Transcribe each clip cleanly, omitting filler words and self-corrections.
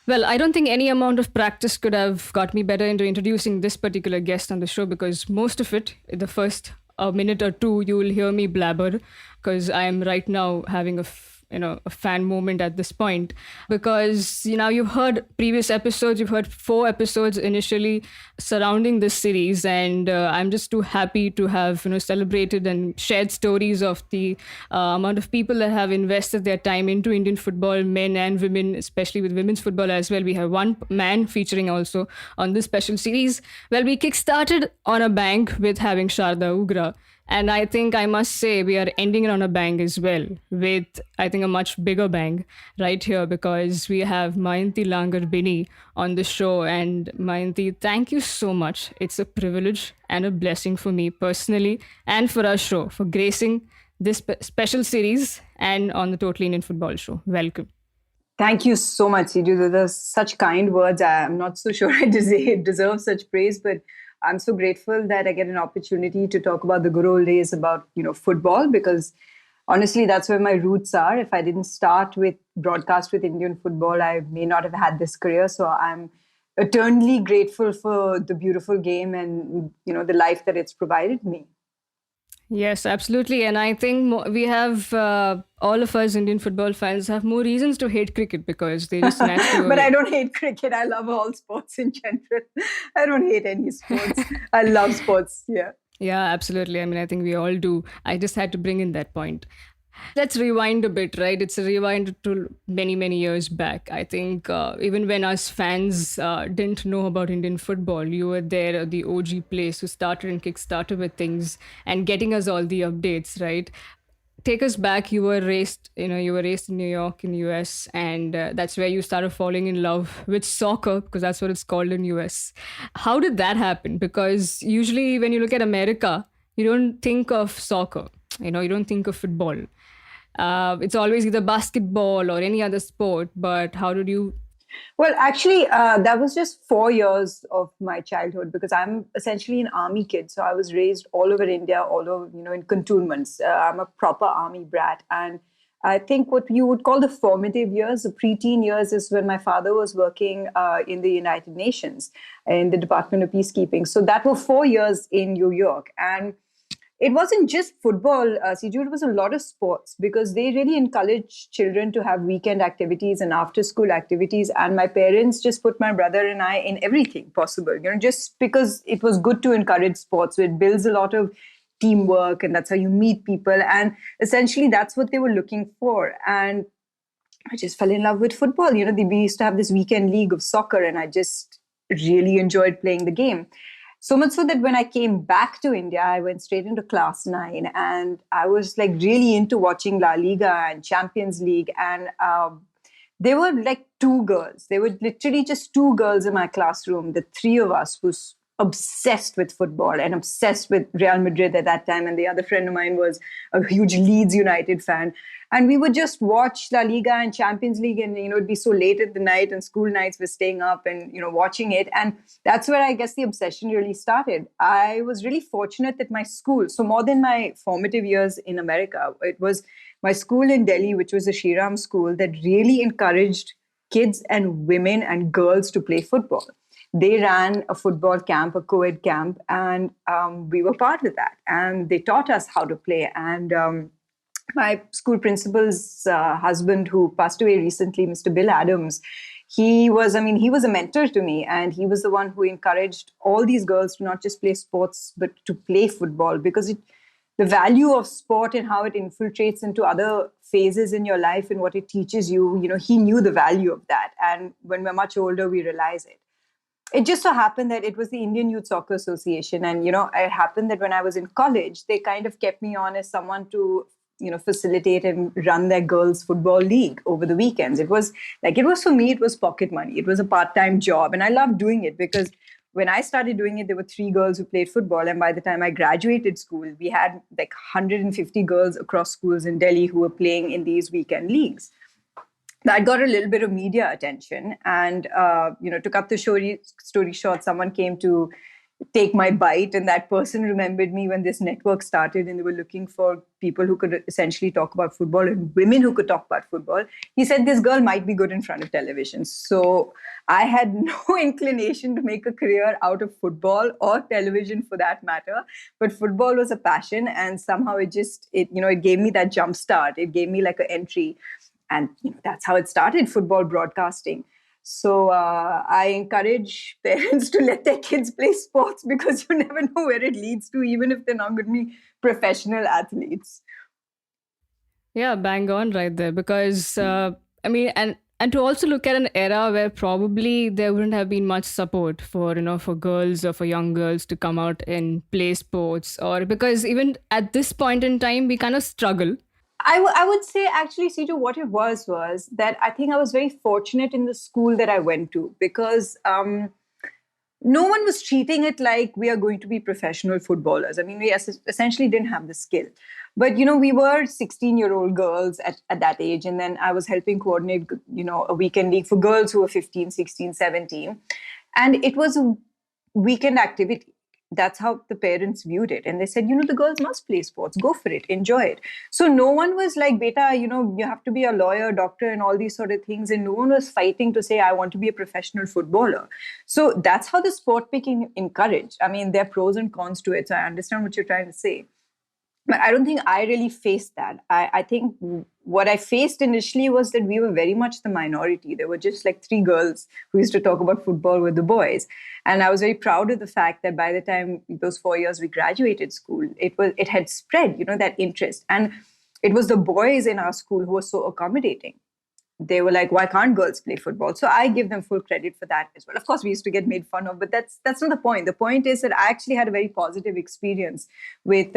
Well, I don't think any amount of practice could have got me better into introducing this particular guest on the show because most of it, the first minute or two, you will hear me blabber because I am right now having a fan moment at this point because you've heard previous episodes, you've heard 4 episodes initially surrounding this series, and I'm just too happy to have celebrated and shared stories of the amount of people that have invested their time into Indian football, men and women, especially with women's football as well. We have one man featuring also on this special series. Well, we kickstarted on a bang with having Sharda Ugra. And I think I must say we are ending it on a bang as well, with I think a much bigger bang right here because we have Mayanti Langer Binny on the show. And Mayanti, thank you so much. It's a privilege and a blessing for me personally and for our show for gracing this special series and on the Totally Indian Football Show. Welcome. Thank you so much, Siju. Those are such kind words. I'm not so sure I deserve such praise, but I'm so grateful that I get an opportunity to talk about the good old days about, football, because honestly, that's where my roots are. If I didn't start with broadcast with Indian football, I may not have had this career. So I'm eternally grateful for the beautiful game and, the life that it's provided me. Yes, absolutely. And I think we have, all of us Indian football fans have more reasons to hate cricket because they just snatched you But I away. don't hate cricket. I love all sports in general. I don't hate any sports. I love sports. Yeah. Yeah, absolutely. I mean, I think we all do. I just had to bring in that point. Let's rewind a bit, right? It's a rewind to many, many years back. I think even when us fans didn't know about Indian football, you were there at the OG place who started and kickstarted with things and getting us all the updates, right? Take us back. You were raised in New York in US, and that's where you started falling in love with soccer because that's what it's called in US. How did that happen? Because usually when you look at America, you don't think of soccer, you don't think of football. It's always either basketball or any other sport. But how did you? Well, actually, that was just 4 years of my childhood because I'm essentially an army kid. So I was raised all over India, all over, in cantonments. I'm a proper army brat. And I think what you would call the formative years, the preteen years, is when my father was working in the United Nations in the Department of Peacekeeping. So that were 4 years in New York. And it wasn't just football, Siju, it was a lot of sports because they really encourage children to have weekend activities and after school activities. And my parents just put my brother and I in everything possible, just because it was good to encourage sports. So it builds a lot of teamwork and that's how you meet people. And essentially, that's what they were looking for. And I just fell in love with football. We used to have this weekend league of soccer and I just really enjoyed playing the game. So much so that when I came back to India, I went straight into class 9 and I was like really into watching La Liga and Champions League. And there were like two girls. There were literally just two girls in my classroom. The three of us was obsessed with football and obsessed with Real Madrid at that time. And the other friend of mine was a huge Leeds United fan. And we would just watch La Liga and Champions League, and it'd be so late at the night, and school nights we're staying up and watching it. And that's where I guess the obsession really started. I was really fortunate that my school, so more than my formative years in America, it was my school in Delhi, which was a Shriram school, that really encouraged kids and women and girls to play football. They ran a football camp, a co-ed camp, and we were part of that. And they taught us how to play. And my school principal's husband, who passed away recently, Mr. Bill Adams, he was a mentor to me. And he was the one who encouraged all these girls to not just play sports, but to play football, because the value of sport and how it infiltrates into other phases in your life and what it teaches you, he knew the value of that. And when we're much older, we realize it. It just so happened that it was the Indian Youth Soccer Association. And, it happened that when I was in college, they kind of kept me on as someone to, facilitate and run their girls' football league over the weekends. It was for me, it was pocket money. It was a part-time job. And I loved doing it because when I started doing it, there were 3 girls who played football. And by the time I graduated school, we had like 150 girls across schools in Delhi who were playing in these weekend leagues. That got a little bit of media attention. And, to cut the story short, someone came to take my bite. And that person remembered me when this network started and they were looking for people who could essentially talk about football and women who could talk about football. He said this girl might be good in front of television. So I had no inclination to make a career out of football or television for that matter. But football was a passion, and somehow it gave me that jump start. It gave me like an entry. And that's how it started, football broadcasting. So I encourage parents to let their kids play sports because you never know where it leads to, even if they're not going to be professional athletes. Yeah, bang on right there. Because I mean, and to also look at an era where probably there wouldn't have been much support for for girls or for young girls to come out and play sports, or because even at this point in time we kind of struggle. I would say actually, Siju, what it was that I think I was very fortunate in the school that I went to because no one was treating it like we are going to be professional footballers. I mean, we essentially didn't have the skill. But, we were 16-year-old girls at that age. And then I was helping coordinate, a weekend league for girls who were 15, 16, 17. And it was a weekend activity. That's how the parents viewed it. And they said, the girls must play sports. Go for it. Enjoy it. So no one was like, beta, you have to be a lawyer, doctor, and all these sort of things. And no one was fighting to say, I want to be a professional footballer. So that's how the sport became encouraged. I mean, there are pros and cons to it. So I understand what you're trying to say. But I don't think I really faced that. I think what I faced initially was that we were very much the minority. There were just like three girls who used to talk about football with the boys. And I was very proud of the fact that by the time those 4 years we graduated school, it had spread, that interest. And it was the boys in our school who were so accommodating. They were like, why can't girls play football? So I give them full credit for that as well. Of course, we used to get made fun of, but that's not the point. The point is that I actually had a very positive experience with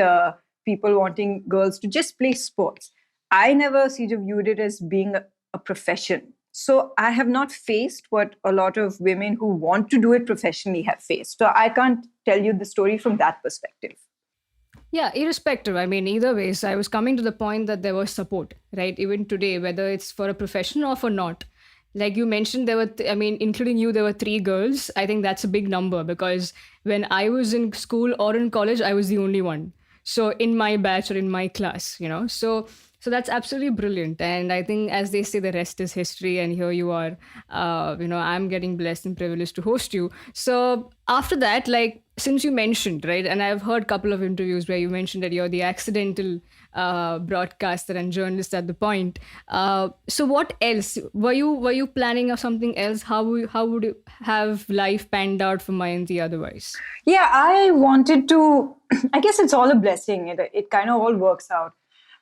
people wanting girls to just play sports. I never viewed it as being a profession. So I have not faced what a lot of women who want to do it professionally have faced. So I can't tell you the story from that perspective. Yeah, irrespective. I mean, either ways, I was coming to the point that there was support, right? Even today, whether it's for a profession or for not. Like you mentioned, there were, I mean, including you, there were three girls. I think that's a big number because when I was in school or in college, I was the only one. So in my batch or in my class, so that's absolutely brilliant. And I think, as they say, the rest is history. And here you are, I'm getting blessed and privileged to host you. So after that, like, since you mentioned, right, and I've heard a couple of interviews where you mentioned that you're the accidental broadcaster and journalist at the point. So what else? Were you planning of something else? How would you have life panned out for Mayanti otherwise? Yeah, I wanted to, I guess it's all a blessing. It kind of all works out.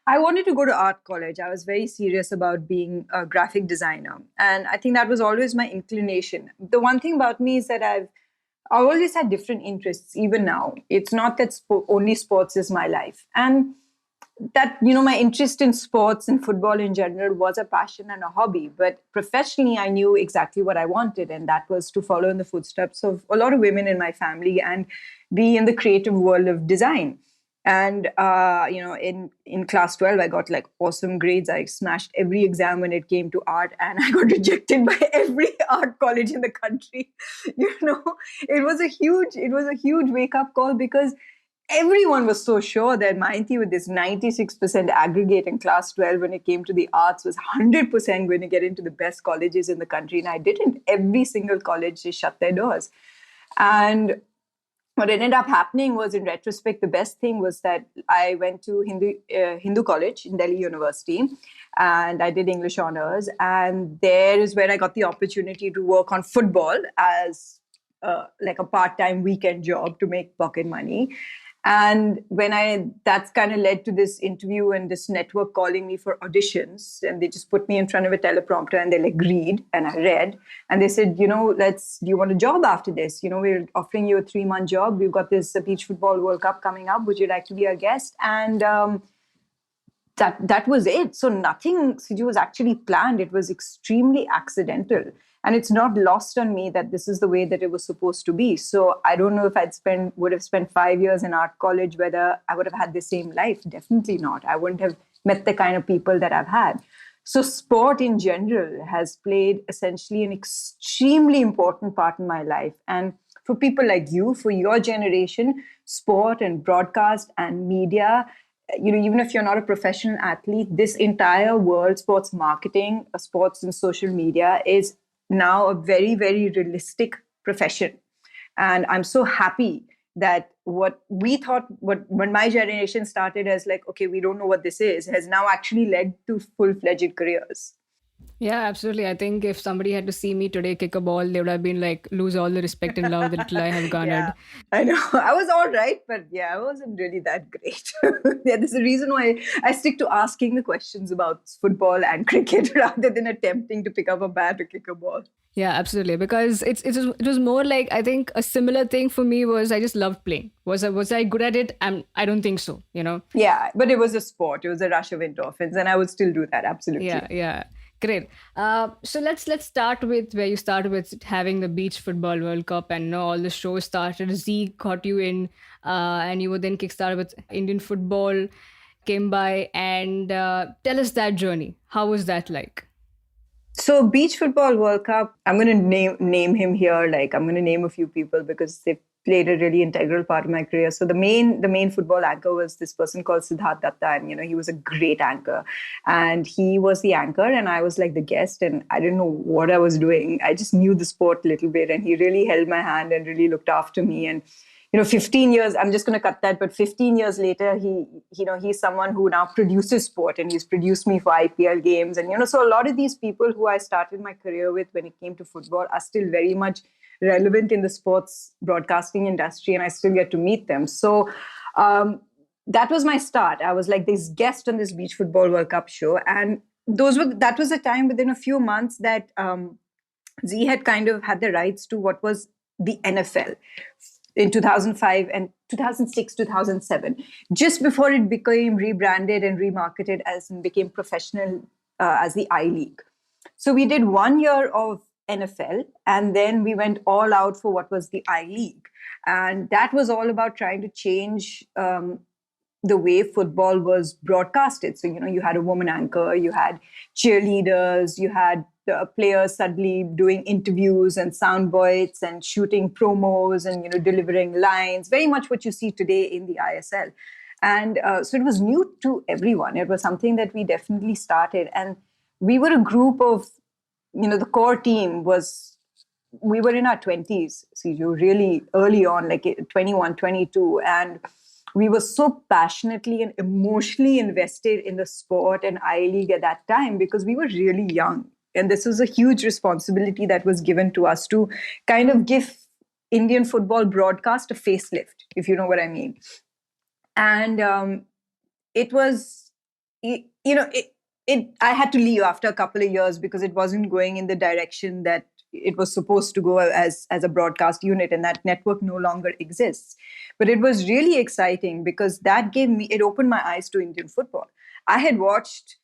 I wanted to go to art college. I was very serious about being a graphic designer. And I think that was always my inclination. The one thing about me is that I've always had different interests, even now. It's not that only sports is my life. And that, my interest in sports and football in general was a passion and a hobby. But professionally, I knew exactly what I wanted. And that was to follow in the footsteps of a lot of women in my family and be in the creative world of design. And in class 12, I got like awesome grades. I smashed every exam when it came to art, and I got rejected by every art college in the country. It was a huge wake up call because everyone was so sure that Mayanti, with this 96% aggregate in class 12 when it came to the arts, was 100% going to get into the best colleges in the country. And I didn't. Every single college just shut their doors. And what ended up happening was, in retrospect, the best thing was that I went to Hindu college in Delhi University, and I did English honors. And there is where I got the opportunity to work on football as like a part-time weekend job to make pocket money. And that's kind of led to this interview and this network calling me for auditions. And they just put me in front of a teleprompter and they like read, and I read. And they said, do you want a job after this? We're offering you a 3-month job. We've got this Beach Football World Cup coming up. Would you like to be our guest? And that was it. So nothing, Siju, was actually planned. It was extremely accidental. And it's not lost on me that this is the way that it was supposed to be. So I don't know if would have spent 5 years in art college, whether I would have had the same life. Definitely not. I wouldn't have met the kind of people that I've had. So sport in general has played essentially an extremely important part in my life. And for people like you, for your generation, sport and broadcast and media, even if you're not a professional athlete, this entire world, sports marketing, sports and social media, is now a very, very realistic profession. And I'm so happy that what we thought, what when my generation started as like, okay, we don't know what this is, has now actually led to full-fledged careers. Yeah, absolutely. I think if somebody had to see me today kick a ball, they would have been like, lose all the respect and love that little I have Yeah, garnered. I know. I was all right, but yeah, I wasn't really that great. Yeah, there's a reason why I stick to asking the questions about football and cricket rather than attempting to pick up a bat or kick a ball. Yeah, absolutely. Because it was more like, I think a similar thing for me was I just loved playing. Was I good at it? I don't think so. Yeah, but it was a sport. It was a rush of endorphins, and I would still do that. Yeah, Absolutely. yeah. Great. So let's start with where you started with having the Beach Football World Cup, and all the shows started. Z caught you in, and you were then kickstarted with Indian football, came by, and tell us that journey. How was that like? So, Beach Football World Cup. I'm going to name him here. Like, I'm going to name a few people because they played a really integral part of my career. So, the main football anchor was this person called Siddharth Datta, and he was a great anchor, and he was the anchor, and I was like the guest, and I didn't know what I was doing. I just knew the sport a little bit, and he really held my hand and really looked after me. And 15 years, I'm just going to cut that, but 15 years later, he's someone who now produces sport, and he's produced me for IPL games. And so a lot of these people who I started my career with when it came to football are still very much relevant in the sports broadcasting industry, and I still get to meet them. So that was my start. I was like this guest on this Beach Football World Cup show, and that was a time within a few months that Z had kind of had the rights to what was the NFL in 2005 and 2006, 2007, just before it became rebranded and remarketed as and became professional as the I League. So we did 1 year of NFL, and then we went all out for what was the I League. And that was all about trying to change the way football was broadcasted. So, you had a woman anchor, you had cheerleaders, you had the players suddenly doing interviews and sound bites and shooting promos and, delivering lines, very much what you see today in the ISL. And so it was new to everyone. It was something that we definitely started. And we were a group of, the core team was, we were in our 20s, Siju, really early on, like 21, 22. And we were so passionately and emotionally invested in the sport and I League at that time because we were really young. And this was a huge responsibility that was given to us to kind of give Indian football broadcast a facelift, if you know what I mean. And it was, I had to leave after a couple of years because it wasn't going in the direction that it was supposed to go as a broadcast unit, and that network no longer exists. But it was really exciting because it opened my eyes to Indian football. I had watched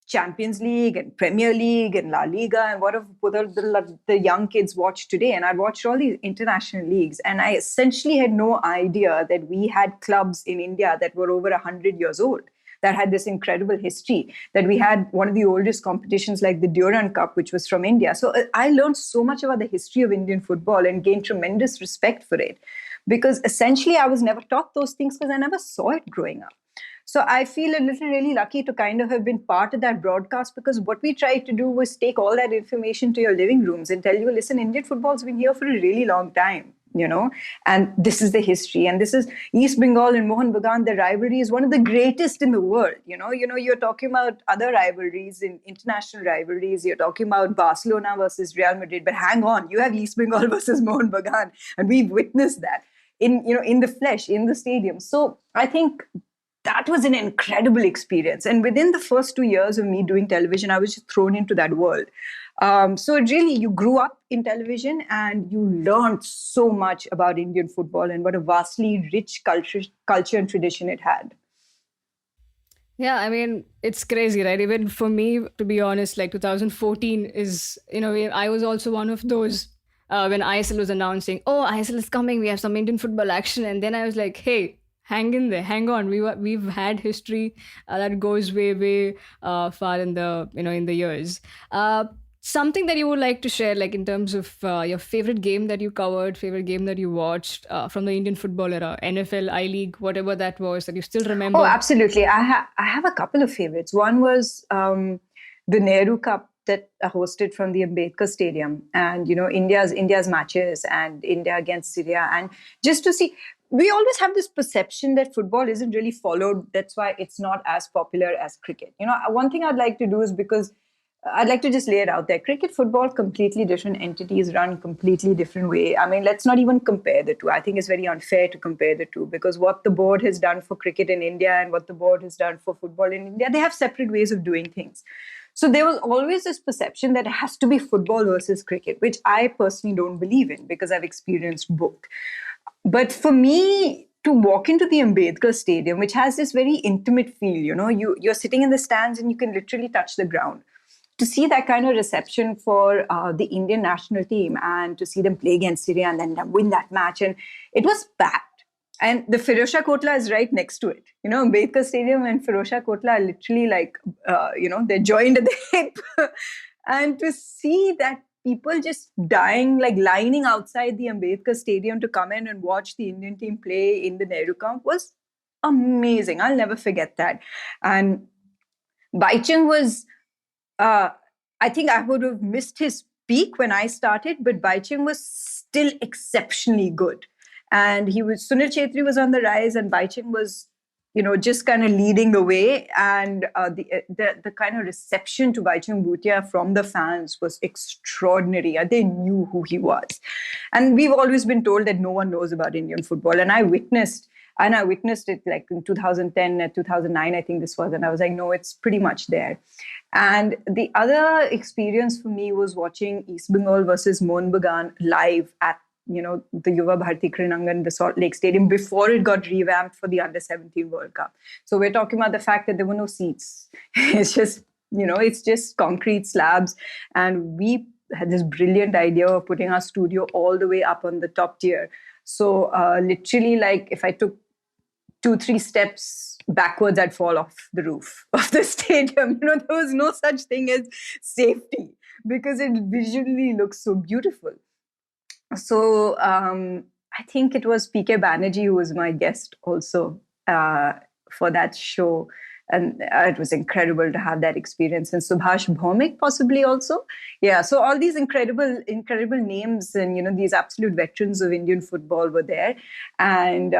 Champions League and Premier League and La Liga and what the young kids watch today. And I'd watched all these international leagues, and I essentially had no idea that we had clubs in India that were over 100 years old, that had this incredible history, that we had one of the oldest competitions like the Durand Cup, which was from India. So I learned so much about the history of Indian football and gained tremendous respect for it because essentially I was never taught those things because I never saw it growing up. So I feel a little really lucky to kind of have been part of that broadcast because what we tried to do was take all that information to your living rooms and tell you, listen, Indian football's been here for a really long time. And this is the history. And this is East Bengal and Mohun Bagan. The rivalry is one of the greatest in the world. You're talking about other rivalries, in international rivalries. You're talking about Barcelona versus Real Madrid. But hang on, you have East Bengal versus Mohun Bagan. And we've witnessed that in the flesh, in the stadium. So I think that was an incredible experience. And within the first 2 years of me doing television, I was just thrown into that world. So really, you grew up in television and you learned so much about Indian football and what a vastly rich culture and tradition it had. Yeah, I mean, it's crazy, right? Even for me, to be honest, like 2014 is, I was also one of those when ISL was announcing, oh, ISL is coming, we have some Indian football action. And then I was like, hey, hang in there, hang on. We've had history that goes way, way far in the years. Something that you would like to share, like in terms of your favorite game that you covered, favorite game that you watched from the Indian football era, NFL, I League, whatever that was, that you still Oh, remember? absolutely. I have a couple of favorites. One was the Nehru Cup that I hosted from the Ambedkar Stadium, and India's matches and India against Syria, and just to see. We always have this perception that football isn't really followed. That's why it's not as popular as cricket. One thing I'd like to do is because I'd like to just lay it out there. Cricket, football, completely different entities run completely different way. I mean, let's not even compare the two. I think it's very unfair to compare the two because what the board has done for cricket in India and what the board has done for football in India, they have separate ways of doing things. So there was always this perception that it has to be football versus cricket, which I personally don't believe in because I've experienced both. But for me, to walk into the Ambedkar Stadium, which has this very intimate feel, you're sitting in the stands and you can literally touch the ground. To see that kind of reception for the Indian national team and to see them play against Syria and then win that match, and it was packed. And the Firozshah Kotla is right next to it. Ambedkar Stadium and Firozshah Kotla are literally like, they're joined at the hip. And to see that people just dying, like lining outside the Ambedkar Stadium to come in and watch the Indian team play in the Nehru Camp was amazing. I'll never forget that. And Baichung was, I think I would have missed his peak when I started, but Baichung was still exceptionally good. And Sunil Chetri was on the rise, and Baichung was, just kind of leading the way. And the kind of reception to Baichung Bhutia from the fans was extraordinary. They knew who he was. And we've always been told that no one knows about Indian football. And I witnessed it like in 2010, 2009, I think this was. And I was like, no, it's pretty much there. And the other experience for me was watching East Bengal versus Mohun Bagan live at the Yuva Bharati Krinangan, the Salt Lake Stadium, before it got revamped for the Under-17 World Cup. So we're talking about the fact that there were no seats. It's just concrete slabs. And we had this brilliant idea of putting our studio all the way up on the top tier. So literally, like if I took 2-3 steps backwards, I'd fall off the roof of the stadium. There was no such thing as safety because it visually looks so beautiful. So I think it was PK Banerjee who was my guest also for that show. And it was incredible to have that experience. And Subhash Bhaumik possibly also. Yeah, so all these incredible names and, these absolute veterans of Indian football were there. And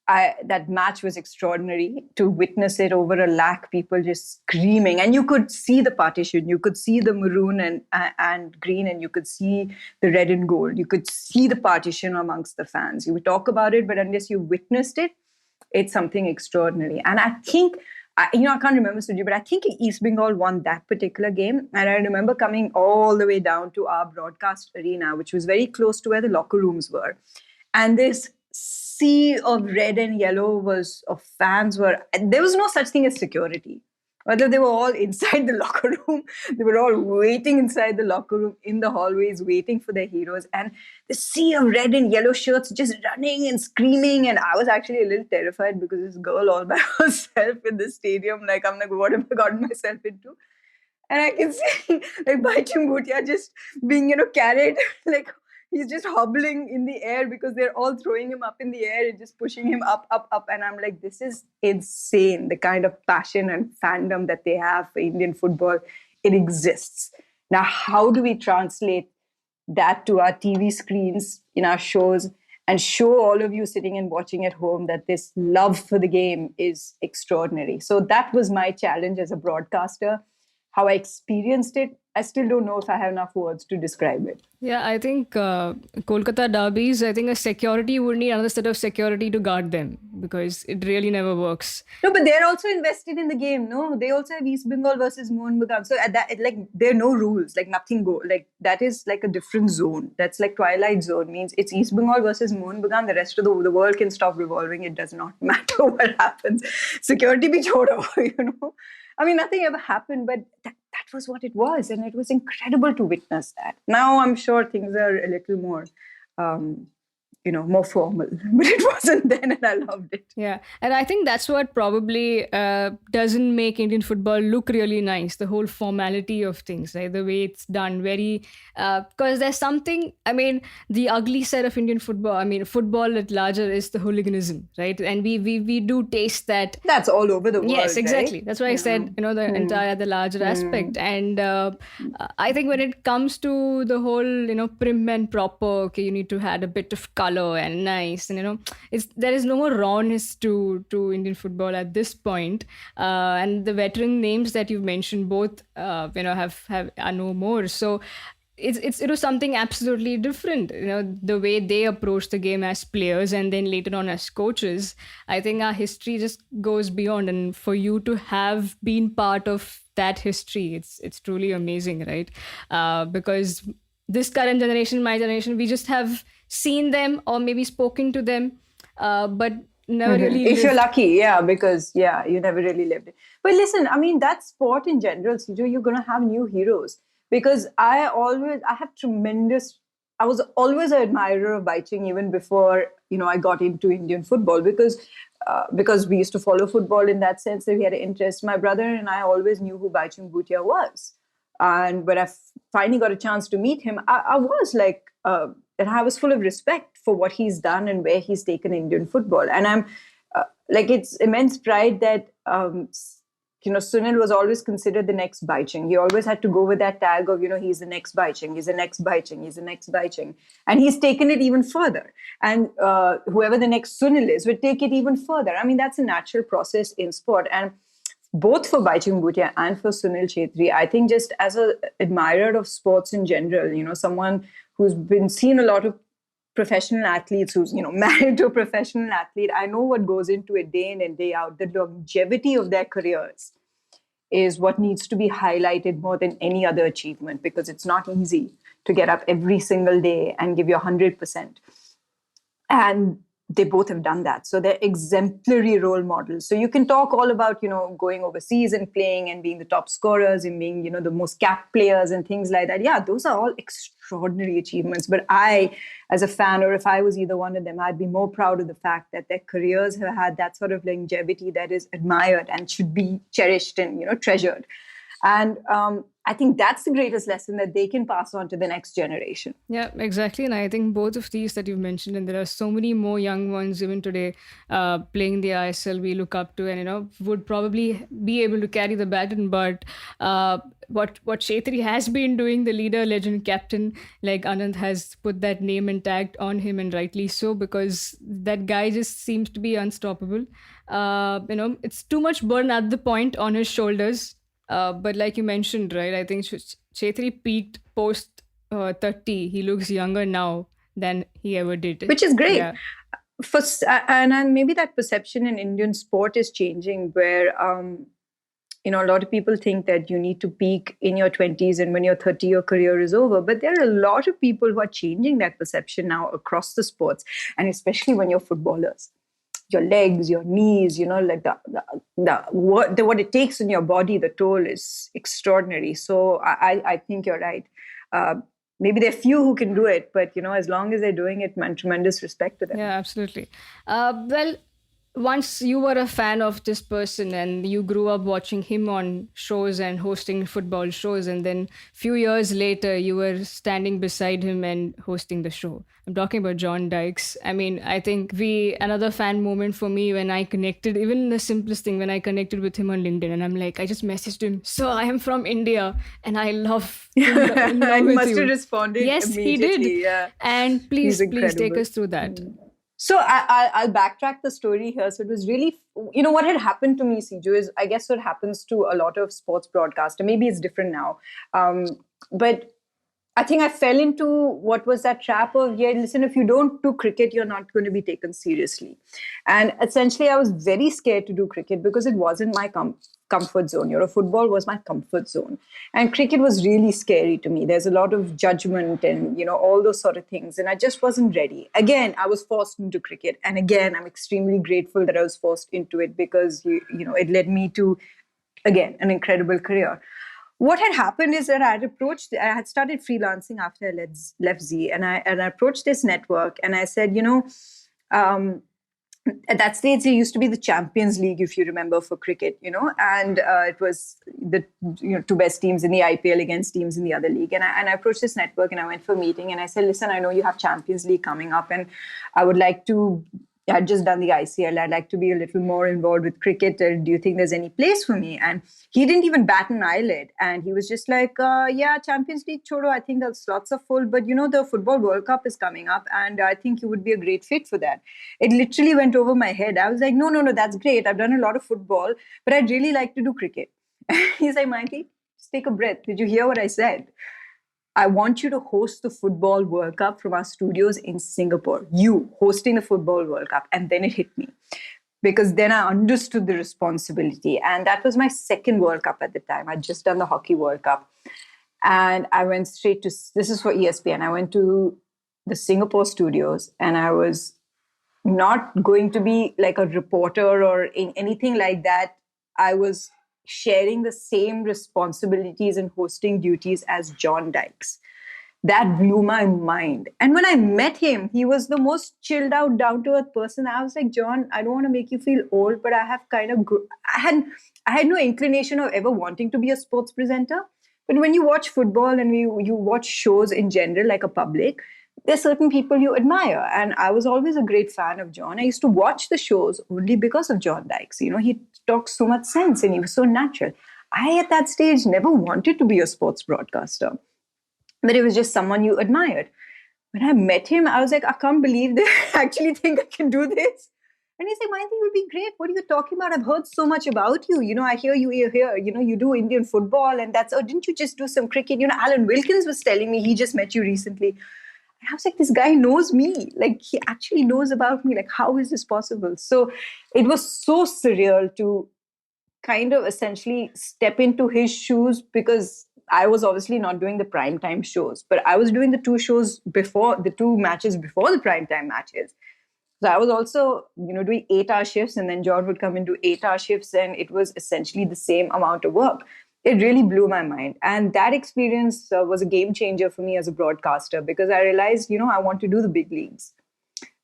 that match was extraordinary. To witness it over 1 lakh people just screaming, and you could see the partition, you could see the maroon and green, and you could see the red and gold. You could see the partition amongst the fans. You would talk about it, but unless you witnessed it, it's something extraordinary. And I think, I can't remember, Suji, but I think East Bengal won that particular game. And I remember coming all the way down to our broadcast arena, which was very close to where the locker rooms were. And this sea of red and yellow of fans there was no such thing as security. Whether they were all inside the locker room, they were all waiting inside the locker room in the hallways, waiting for their heroes. And the sea of red and yellow shirts just running and screaming. And I was actually a little terrified because this girl all by herself in the stadium, like, I'm like, what have I gotten myself into? And I can see like Baichung Bhutia just being, carried, like he's just hobbling in the air because they're all throwing him up in the air and just pushing him up, up, up. And I'm like, this is insane. The kind of passion and fandom that they have for Indian football, it exists. Now, how do we translate that to our TV screens in our shows and show all of you sitting and watching at home that this love for the game is extraordinary? So that was my challenge as a broadcaster. How I experienced it, I still don't know if I have enough words to describe it. Yeah, I think Kolkata derbies, I think a security would need another set of security to guard them because it really never works. No, but they're also invested in the game. No, they also have East Bengal versus Mohun Bagan. So at that, there are no rules, like nothing go. Like that is like a different zone. That's like Twilight Zone, means it's East Bengal versus Mohun Bagan. The rest of the world can stop revolving. It does not matter what happens. Security bhi chodo, I mean, nothing ever happened, but that was what it was. And it was incredible to witness that. Now I'm sure things are a little more more formal. But it wasn't then, and I loved it. Yeah, and I think that's what probably doesn't make Indian football look really nice. The whole formality of things, right? The way it's done, very because there's something. I mean, the ugly side of Indian football. I mean, football at larger is the hooliganism, right? And we do taste that. That's all over the world. Yes, exactly. Right? That's why I said, the larger aspect. And I think when it comes to the whole, prim and proper, okay, you need to add a bit of color and nice, and there is no more rawness to Indian football at this point. And the veteran names that you've mentioned both, have are no more. So it was something absolutely different, the way they approach the game as players and then later on as coaches. I think our history just goes beyond, and for you to have been part of that history, it's truly amazing, right? Because this current generation, my generation, we just have seen them or maybe spoken to them, but never really if you're lived. lucky, yeah, because you never really lived it. But listen, I mean, that sport in general, Sijo, you're going to have new heroes, because I was always an admirer of Baiching even before I got into Indian football, because we used to follow football in that sense, that we had an interest. My brother and I always knew who Baichung Bhutia was. And when I finally got a chance to meet him, I was like, and I was full of respect for what he's done and where he's taken Indian football. And I'm it's immense pride that, Sunil was always considered the next Baiching. He always had to go with that tag of, he's the next Baiching, he's the next Baiching, he's the next Baiching. And he's taken it even further. And whoever the next Sunil is would take it even further. I mean, that's a natural process in sport. And both for Baichung Bhutia and for Sunil Chhetri, I think just as an admirer of sports in general, someone who's been seen a lot of professional athletes, who's married to a professional athlete, I know what goes into it day in and day out. The longevity of their careers is what needs to be highlighted more than any other achievement, because it's not easy to get up every single day and give your 100%. And they both have done that. So they're exemplary role models. So you can talk all about, going overseas and playing and being the top scorers and being, the most capped players and things like that. Yeah, those are all extraordinary achievements. But I, as a fan, or if I was either one of them, I'd be more proud of the fact that their careers have had that sort of longevity that is admired and should be cherished and, treasured. And I think that's the greatest lesson that they can pass on to the next generation. Yeah, exactly. And I think both of these that you've mentioned, and there are so many more young ones even today playing the ISL we look up to, and would probably be able to carry the baton. But what Chhetri has been doing, the leader, legend, captain, like Anand has put that name and tag on him, and rightly so, because that guy just seems to be unstoppable. It's too much burden at the point on his shoulders. But like you mentioned, right, I think Chhetri peaked post 30. He looks younger now than he ever did. Which is great. Yeah. And maybe that perception in Indian sport is changing, where, a lot of people think that you need to peak in your 20s, and when you're 30, your career is over. But there are a lot of people who are changing that perception now across the sports, and especially when you're footballers. Your legs, your knees, like what it takes in your body, the toll is extraordinary. So I think you're right. Maybe there are few who can do it, but as long as they're doing it, man, tremendous respect to them. Yeah, absolutely. Well, once you were a fan of this person and you grew up watching him on shows and hosting football shows, and then few years later you were standing beside him and hosting the show. I'm talking about John Dykes. I mean, I think another fan moment for me when I connected, even the simplest thing, when I connected with him on LinkedIn, and I'm like, I just messaged him, so I am from India and I love in love I with must you. have responded Yes, he immediately. did. Yeah. And please take us through that. So I'll backtrack the story here. So it was really, what had happened to me, Siju, is I guess what happens to a lot of sports broadcasters. Maybe it's different now. But I think I fell into what was that trap of, listen, if you don't do cricket, you're not going to be taken seriously. And essentially, I was very scared to do cricket because it wasn't my comfort zone. Football was my comfort zone. And cricket was really scary to me. There's a lot of judgment and, all those sort of things. And I just wasn't ready. Again, I was forced into cricket. And again, I'm extremely grateful that I was forced into it, because, it led me to, again, an incredible career. what had happened is that I had started freelancing after I left Z, and I approached this network and I said, um, at that stage, there used to be the Champions League, if you remember, for cricket, and it was the two best teams in the IPL against teams in the other league. And I approached this network and I went for a meeting and I said, listen, I know you have Champions League coming up and I would like to. I had just done the ICL. I'd like to be a little more involved with cricket. Do you think there's any place for me? And he didn't even bat an eyelid. And he was just like, yeah, Champions League, chodo. I think the slots are full. But, the Football World Cup is coming up. And I think you would be a great fit for that. It literally went over my head. I was like, no, that's great. I've done a lot of football, but I'd really like to do cricket. He's like, Mayanti, just take a breath. Did you hear what I said? I want you to host the Football World Cup from our studios in Singapore. You hosting the Football World Cup. And then it hit me. Because then I understood the responsibility. And that was my second World Cup at the time. I'd just done the Hockey World Cup. And I went straight to, this is for ESPN. I went to the Singapore studios and I was not going to be like a reporter or anything like that. I was sharing the same responsibilities and hosting duties as John Dykes. That blew my mind. And when I met him, he was the most chilled out, down to earth person. I was like, John, I don't want to make you feel old, but I have kind of, I had no inclination of ever wanting to be a sports presenter. But when you watch football and you watch shows in general, like a public, there's certain people you admire. And I was always a great fan of John. I used to watch the shows only because of John Dykes. He talks so much sense and he was so natural. I, at that stage, never wanted to be a sports broadcaster, but it was just someone you admired. When I met him, I was like, I can't believe they actually think I can do this. And he said, Mayanti, it would be great. What are you talking about? I've heard so much about you. I hear you here. You do Indian football and didn't you just do some cricket? Alan Wilkins was telling me he just met you recently. And I was like, this guy knows me. Like, he actually knows about me. Like, how is this possible? So it was so surreal to kind of essentially step into his shoes, because I was obviously not doing the primetime shows, but I was doing the two matches before the primetime matches. So I was also, doing 8-hour shifts, and then John would come and do 8-hour shifts, and it was essentially the same amount of work. It really blew my mind. And that experience was a game changer for me as a broadcaster, because I realized, I want to do the big leagues.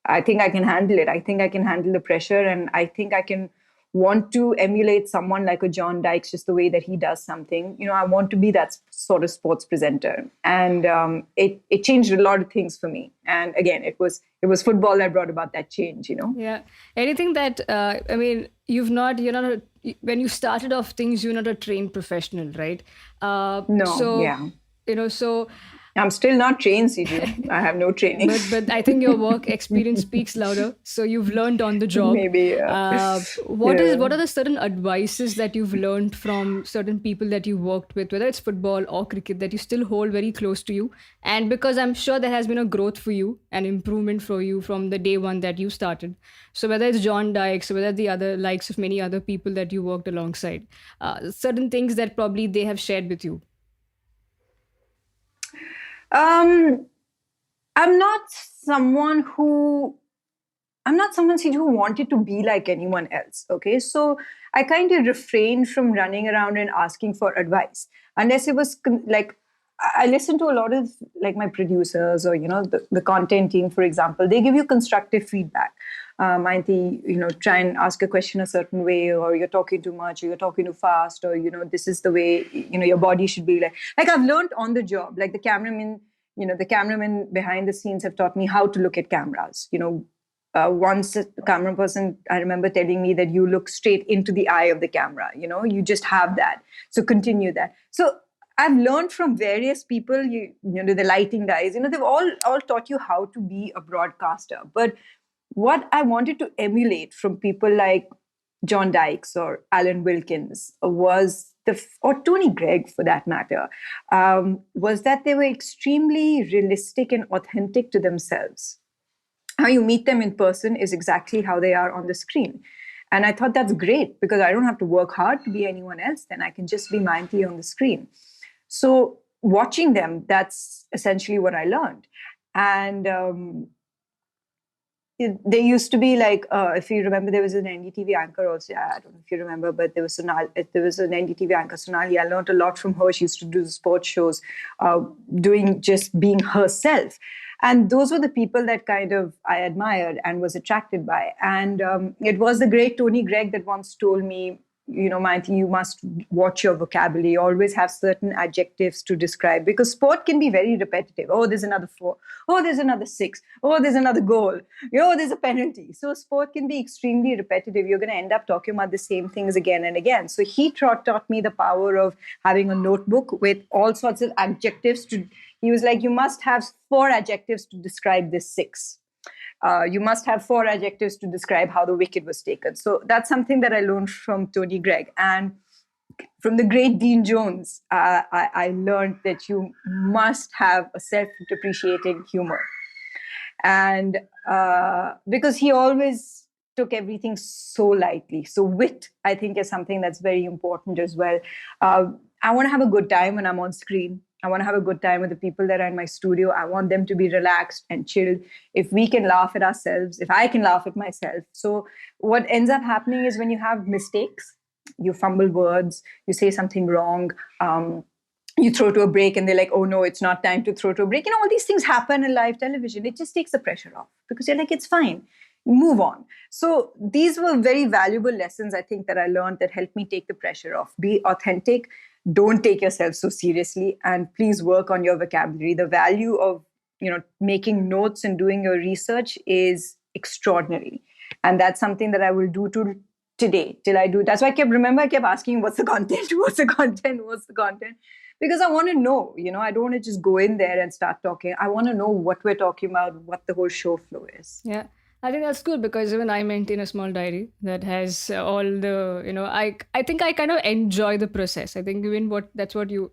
I think I can handle it. I think I can handle the pressure, and I think I can want to emulate someone like a John Dykes, just the way that he does something. I want to be that sort of sports presenter. And it changed a lot of things for me. And again, it was football that brought about that change, Yeah. Anything that, when you started off things, you're not a trained professional, right? No, so, yeah. So I'm still not trained, CJ. I have no training. But I think your work experience speaks louder. So you've learned on the job. Maybe. What are the certain advices that you've learned from certain people that you worked with, whether it's football or cricket, that you still hold very close to you? And because I'm sure there has been a growth for you, an improvement for you from the day one that you started. So whether it's John Dykes, or whether the other likes of many other people that you worked alongside, certain things that probably they have shared with you. I'm not someone who wanted to be like anyone else. Okay. So I kind of refrained from running around and asking for advice, unless it was like, I listen to a lot of like my producers or, the content team, for example, they give you constructive feedback. Mayanti, try and ask a question a certain way, or you're talking too much, or you're talking too fast, or, this is the way, your body should be like I've learned on the job, like the cameraman behind the scenes have taught me how to look at cameras. Once a camera person, I remember telling me that you look straight into the eye of the camera, you just have that. So continue that. So I've learned from various people, the lighting guys, they've all taught you how to be a broadcaster. But what I wanted to emulate from people like John Dykes or Alan Wilkins or Tony Gregg, for that matter, was that they were extremely realistic and authentic to themselves. How you meet them in person is exactly how they are on the screen. And I thought that's great, because I don't have to work hard to be anyone else. Then I can just be Mayanti on the screen. So watching them, that's essentially what I learned. And there used to be like, if you remember, there was an NDTV anchor also. I don't know if you remember, but there was an NDTV anchor, Sonali. I learned a lot from her. She used to do the sports shows, doing just being herself. And those were the people that kind of I admired and was attracted by. And it was the great Tony Gregg that once told me, Mayanti, you must watch your vocabulary, always have certain adjectives to describe, because sport can be very repetitive. Oh, there's another 4. Oh, there's another 6. Oh, there's another goal. There's a penalty. So sport can be extremely repetitive. You're going to end up talking about the same things again and again. So he taught me the power of having a notebook with all sorts of adjectives. He was like, you must have 4 adjectives to describe this 6. You must have 4 adjectives to describe how the wicket was taken. So that's something that I learned from Tony Gregg. And from the great Dean Jones, I learned that you must have a self-depreciating humor. And because he always took everything so lightly. So wit, I think, is something that's very important as well. I want to have a good time when I'm on screen. I want to have a good time with the people that are in my studio. I want them to be relaxed and chilled. If we can laugh at ourselves, if I can laugh at myself. So what ends up happening is when you have mistakes, you fumble words, you say something wrong, you throw to a break and they're like, oh no, it's not time to throw to a break. All these things happen in live television. It just takes the pressure off because you're like, it's fine. Move on. So these were very valuable lessons, I think, that I learned that helped me take the pressure off. Be authentic. Don't take yourself so seriously, and please work on your vocabulary. The value of making notes and doing your research is extraordinary, and that's something that I will do today till I do. That's why I kept asking, what's the content? What's the content? What's the content? Because I want to know. I don't want to just go in there and start talking. I want to know what we're talking about, what the whole show flow is. Yeah. I think that's cool because even I maintain a small diary that has all the, I think I kind of enjoy the process. I think even that's what you,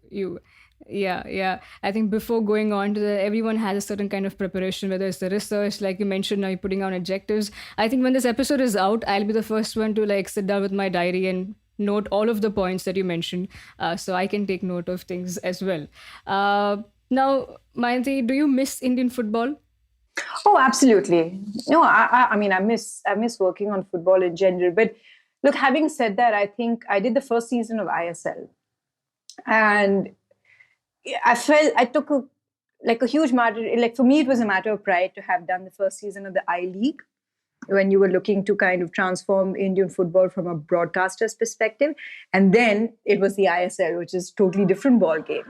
yeah. I think before going on to everyone has a certain kind of preparation, whether it's the research, like you mentioned, now you're putting on adjectives. I think when this episode is out, I'll be the first one to sit down with my diary and note all of the points that you mentioned, so I can take note of things as well. Now, Mayanti, do you miss Indian football? Oh, absolutely. No, I mean, I miss working on football in general. But look, having said that, I think I did the first season of ISL, and I felt I took a huge matter. Like for me, it was a matter of pride to have done the first season of the I League, when you were looking to kind of transform Indian football from a broadcaster's perspective. And then it was the ISL, which is totally different ball game,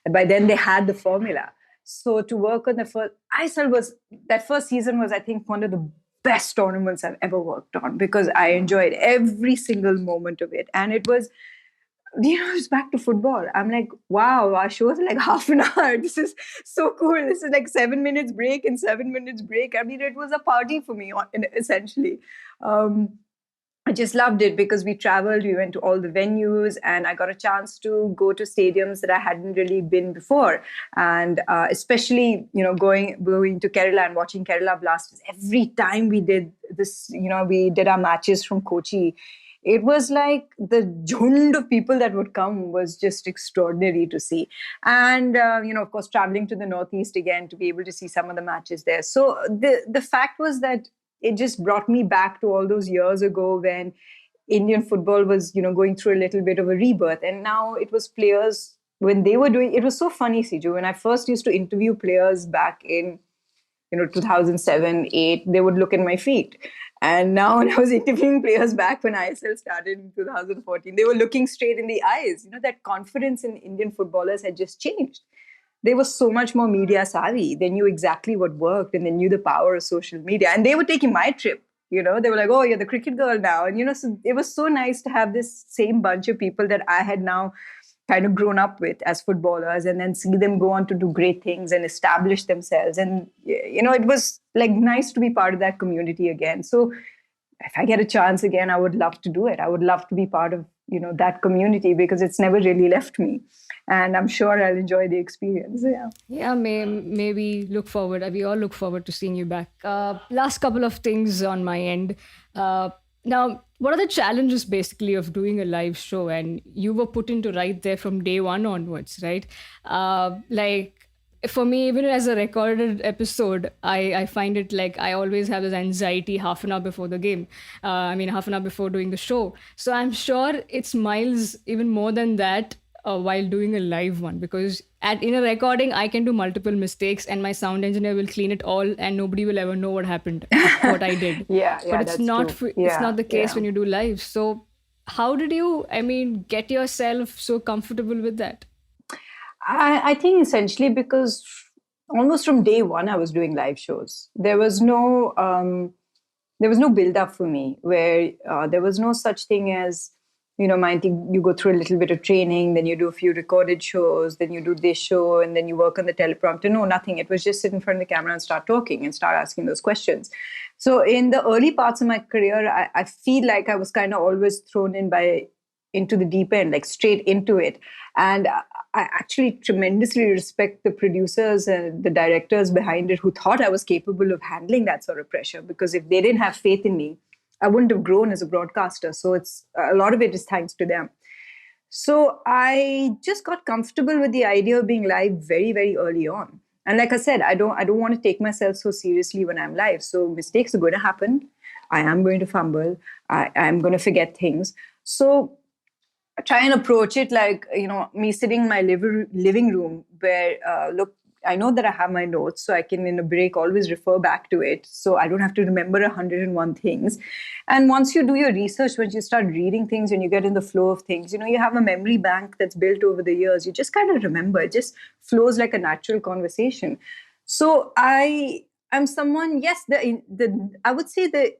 And by then they had the formula. So to work on the first ISL that first season was, I think, one of the best tournaments I've ever worked on, because I enjoyed every single moment of it. And it was, it's back to football. I'm like, wow, our show is like half an hour. This is so cool. This is like 7 minutes break and 7 minutes break. I mean, it was a party for me, essentially. I just loved it because we traveled, we went to all the venues, and I got a chance to go to stadiums that I hadn't really been before. And especially, going to Kerala and watching Kerala Blasters. Every time we did this, we did our matches from Kochi, it was like the jund of people that would come was just extraordinary to see. And, of course, traveling to the Northeast again to be able to see some of the matches there. So the fact was that it just brought me back to all those years ago when Indian football was, going through a little bit of a rebirth. And now it was players, when they were doing, it was so funny, Siju, when I first used to interview players back in, 2007, 8, they would look at my feet. And now when I was interviewing players back when ISL started in 2014, they were looking straight in the eyes. That confidence in Indian footballers had just changed. They were so much more media savvy. They knew exactly what worked, and they knew the power of social media. And they were taking my trip. They were like, oh, you're the cricket girl now. And, so it was so nice to have this same bunch of people that I had now kind of grown up with as footballers, and then see them go on to do great things and establish themselves. And, it was like nice to be part of that community again. So if I get a chance again, I would love to do it. I would love to be part of, that community, because it's never really left me. And I'm sure I'll enjoy the experience. Yeah. Yeah, maybe look forward. We all look forward to seeing you back. Last couple of things on my end. Now, what are the challenges basically of doing a live show? And you were put into right there from day one onwards, right? for me, even as a recorded episode, I find it like I always have this anxiety half an hour before the game. Half an hour before doing the show. So I'm sure it's miles even more than that while doing a live one, because in a recording I can do multiple mistakes and my sound engineer will clean it all and nobody will ever know what happened, what I did. Yeah, But yeah, that's true. it's not Yeah, the case yeah. when you do live. So how did you, get yourself so comfortable with that? I think essentially because almost from day one I was doing live shows. There was no build up for me where there was no such thing as, I think you go through a little bit of training, then you do a few recorded shows, then you do this show, and then you work on the teleprompter. No, nothing. It was just sit in front of the camera and start talking and start asking those questions. So in the early parts of my career, I feel like I was kind of always thrown into the deep end, like straight into it. And I actually tremendously respect the producers and the directors behind it who thought I was capable of handling that sort of pressure. Because if they didn't have faith in me, I wouldn't have grown as a broadcaster. So it's a lot of it is thanks to them. So I just got comfortable with the idea of being live very, very early on. And like I said, I don't want to take myself so seriously when I'm live. So mistakes are going to happen. I am going to fumble. I'm going to forget things. So I try and approach it like, me sitting in my living room where, look, I know that I have my notes, so I can in a break always refer back to it. So I don't have to remember 101 things. And once you do your research, once you start reading things and you get in the flow of things, you have a memory bank that's built over the years. You just kind of remember. It just flows like a natural conversation. So I am someone, yes, the I would say the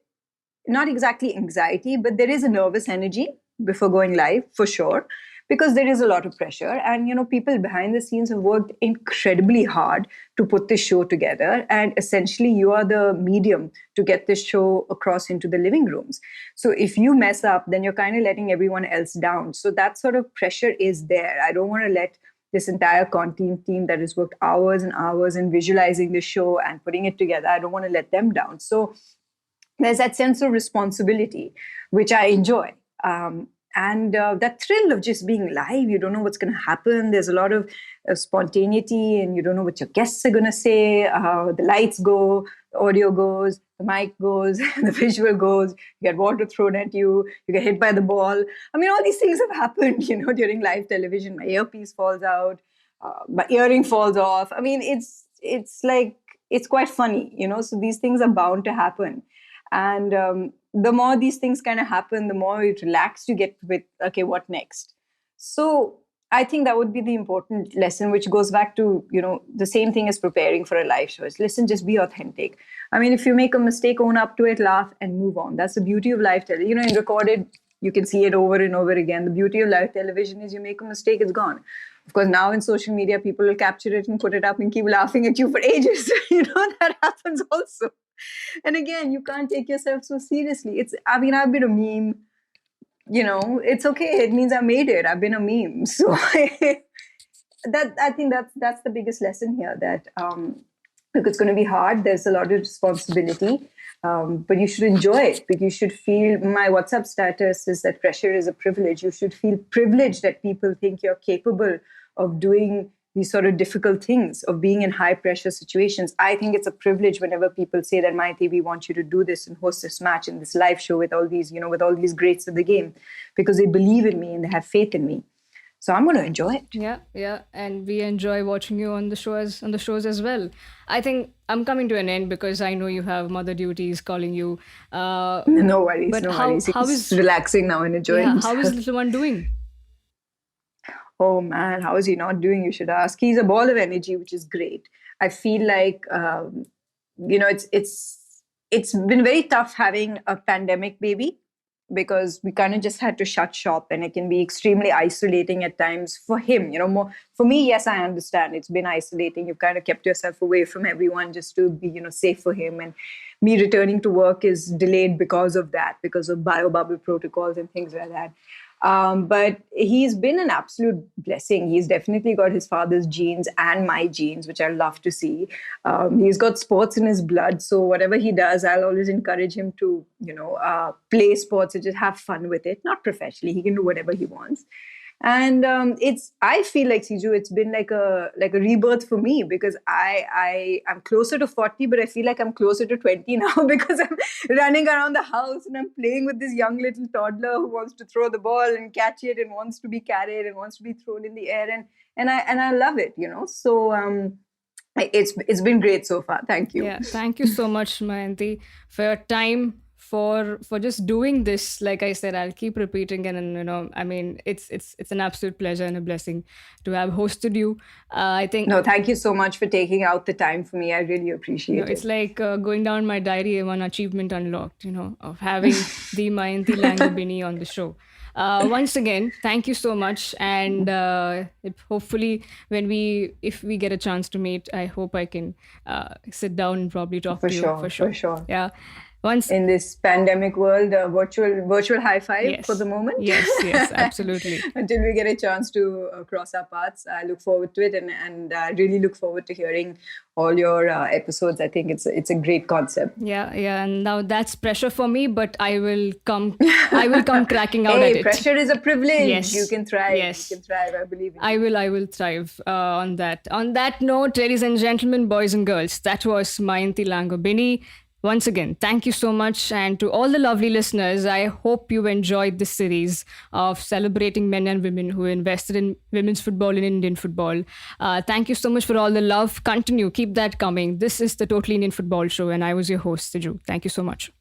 not exactly anxiety, but there is a nervous energy before going live for sure, because there is a lot of pressure. And, people behind the scenes have worked incredibly hard to put this show together. And essentially, you are the medium to get this show across into the living rooms. So if you mess up, then you're kind of letting everyone else down. So that sort of pressure is there. I don't want to let this entire content team that has worked hours and hours in visualizing the show and putting it together, I don't want to let them down. So there's that sense of responsibility, which I enjoy. And that thrill of just being live, you don't know what's going to happen. There's a lot of spontaneity, and you don't know what your guests are going to say. The lights go, the audio goes, the mic goes, the visual goes. You get water thrown at you. You get hit by the ball. I mean, all these things have happened, during live television. My earpiece falls out, my earring falls off. I mean, it's like it's quite funny, So these things are bound to happen. And the more these things kind of happen, the more relaxed you get with, okay, what next? So I think that would be the important lesson, which goes back to, the same thing as preparing for a live show. Is listen, just be authentic. I mean, if you make a mistake, own up to it, laugh, and move on. That's the beauty of live television. In recorded, you can see it over and over again. The beauty of live television is you make a mistake, it's gone. Of course, now in social media, people will capture it and put it up and keep laughing at you for ages. That happens also. And again, you can't take yourself so seriously. I've been a meme, it's okay. It means I made it. I've been a meme. So I think that's the biggest lesson here, that look, it's going to be hard. There's a lot of responsibility, but you should enjoy it. But you should feel, my WhatsApp status is that pressure is a privilege. You should feel privileged that people think you're capable of doing these sort of difficult things, of being in high pressure situations. I think it's a privilege whenever people say that, Mayanti, we want you to do this and host this match and this live show with all these, with all these greats of the game, because they believe in me and they have faith in me. So I'm going to enjoy it. Yeah, yeah, and we enjoy watching you on the shows as well. I think I'm coming to an end because I know you have mother duties calling you. No worries, but no how worries. how He's is relaxing now and enjoying yeah himself. how is little one doing? Oh man, how is he not doing? You should ask. He's a ball of energy, which is great. I feel like it's been very tough having a pandemic baby, because we kind of just had to shut shop, and it can be extremely isolating at times for him. More for me. Yes, I understand. It's been isolating. You've kind of kept yourself away from everyone just to be safe for him. And me returning to work is delayed because of that, because of biobubble protocols and things like that. But he's been an absolute blessing. He's definitely got his father's genes and my genes, which I love to see. He's got sports in his blood. So whatever he does, I'll always encourage him to, play sports and just have fun with it. Not professionally. He can do whatever he wants. And I feel like, Siju, it's been like a rebirth for me, because I'm closer to 40, but I feel like I'm closer to 20 now because I'm running around the house and I'm playing with this young little toddler who wants to throw the ball and catch it and wants to be carried and wants to be thrown in the air, and I love it, So it's been great so far. Thank you. Yeah, thank you so much, Mayanti, for your time, for just doing this. Like I said, I'll keep repeating, and I mean, it's an absolute pleasure and a blessing to have hosted you. I think No, thank you so much for taking out the time for me. I really appreciate it. it's like going down my diary, one achievement unlocked, of having the Mayanti Langer Binny on the show. Once again, thank you so much. And hopefully, if we get a chance to meet, I hope I can sit down and probably talk For to you. sure, For sure. for sure. Yeah. Once In this pandemic world, virtual high five Yes. for the moment. Yes, absolutely. Until we get a chance to cross our paths, I look forward to it, and I really look forward to hearing all your episodes. I think it's a great concept. Yeah, and now that's pressure for me, but I will come cracking out Hey, at it. pressure is a privilege. Yes. You can thrive. Yes. You can thrive. I believe in you. I will thrive on that. On that note, ladies and gentlemen, boys and girls, that was Mayanti Langer Binny. Once again, thank you so much. And to all the lovely listeners, I hope you enjoyed this series of celebrating men and women who invested in women's football in Indian football. Thank you so much for all the love. Continue, keep that coming. This is the Totally Indian Football Show, and I was your host, Siju. Thank you so much.